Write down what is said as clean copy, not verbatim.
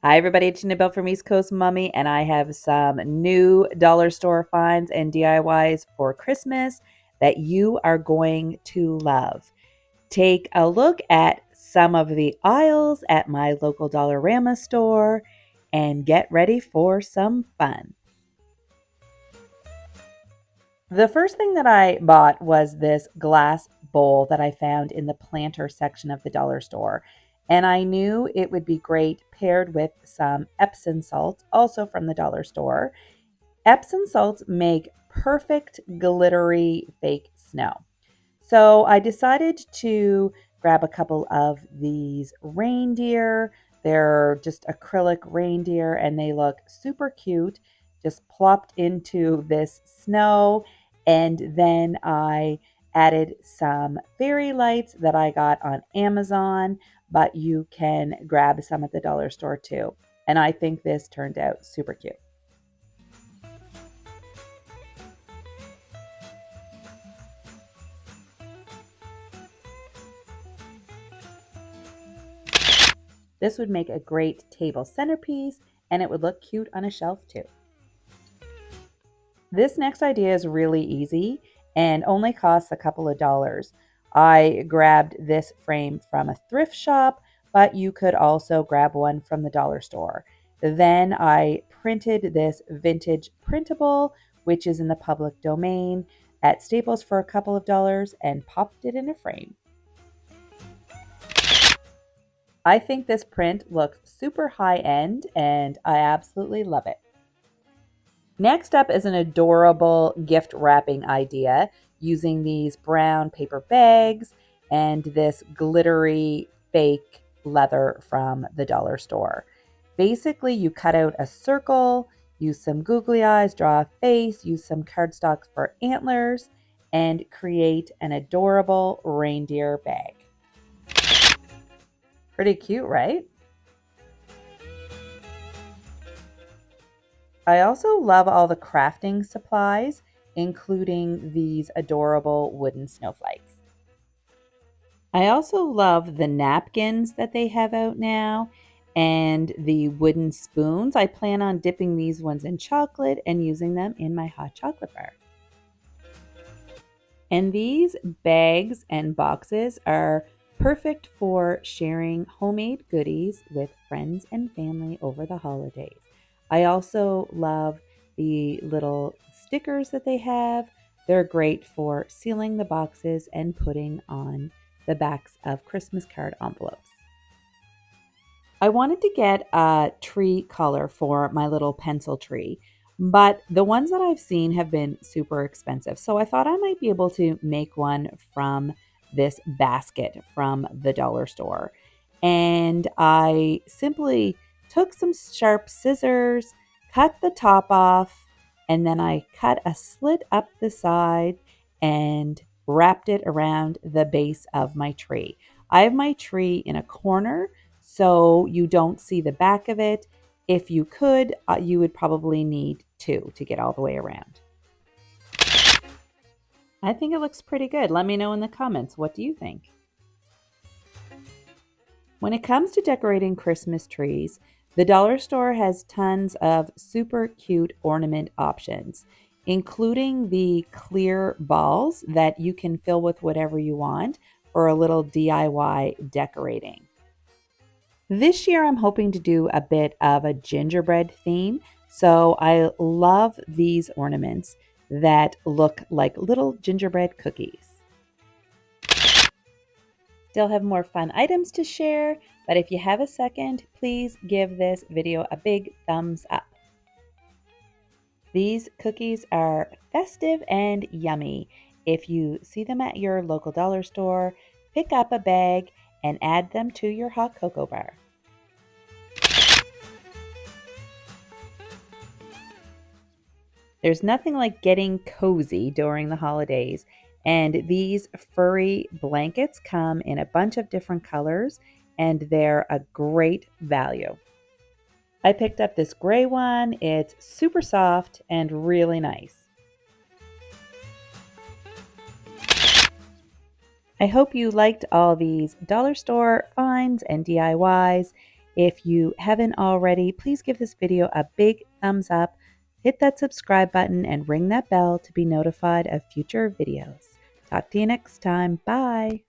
Hi, everybody. It's Annabelle from East Coast Mummy, and I have some new dollar store finds and DIYs for Christmas that you are going to love. Take a look at some of the aisles at my local Dollarama store and get ready for some fun. The first thing that I bought was this glass bowl that I found in the planter section of the dollar store. And I knew it would be great paired with some Epsom salts, also from the dollar store. Epsom salts make perfect glittery fake snow. So I decided to grab a couple of these reindeer. They're just acrylic reindeer and they look super cute. Just plopped into this snow. And then I added some fairy lights that I got on Amazon, but you can grab some at the dollar store too. And I think this turned out super cute. This would make a great table centerpiece and it would look cute on a shelf too. This next idea is really easy and only costs a couple of dollars. I grabbed this frame from a thrift shop, but you could also grab one from the dollar store. Then I printed this vintage printable, which is in the public domain, at Staples for a couple of dollars and popped it in a frame. I think this print looks super high end and I absolutely love it. Next up is an adorable gift wrapping idea using these brown paper bags and this glittery fake leather from the dollar store. Basically, you cut out a circle, use some googly eyes, draw a face, use some cardstock for antlers, and create an adorable reindeer bag. Pretty cute, right? I also love all the crafting supplies, including these adorable wooden snowflakes. I also love the napkins that they have out now and the wooden spoons. I plan on dipping these ones in chocolate and using them in my hot chocolate bar. And these bags and boxes are perfect for sharing homemade goodies with friends and family over the holidays. I also love the little stickers that they have. They're great for sealing the boxes and putting on the backs of Christmas card envelopes. I wanted to get a tree color for my little pencil tree, but the ones that I've seen have been super expensive. So I thought I might be able to make one from this basket from the dollar store. And I simply took some sharp scissors, cut the top off, and then I cut a slit up the side and wrapped it around the base of my tree. I have my tree in a corner so you don't see the back of it. If you could, you would probably need two to get all the way around. I think it looks pretty good. Let me know in the comments. What do you think? When it comes to decorating Christmas trees, the dollar store has tons of super cute ornament options, including the clear balls that you can fill with whatever you want for a little DIY decorating. This year, I'm hoping to do a bit of a gingerbread theme. So I love these ornaments that look like little gingerbread cookies. Still have more fun items to share, but if you have a second, please give this video a big thumbs up. These cookies are festive and yummy. If you see them at your local dollar store, pick up a bag and add them to your hot cocoa bar. There's nothing like getting cozy during the holidays, and these furry blankets come in a bunch of different colors, and they're a great value. I picked up this gray one. It's super soft and really nice. I hope you liked all these dollar store finds and DIYs. If you haven't already, please give this video a big thumbs up, hit that subscribe button, and ring that bell to be notified of future videos. Talk to you next time. Bye.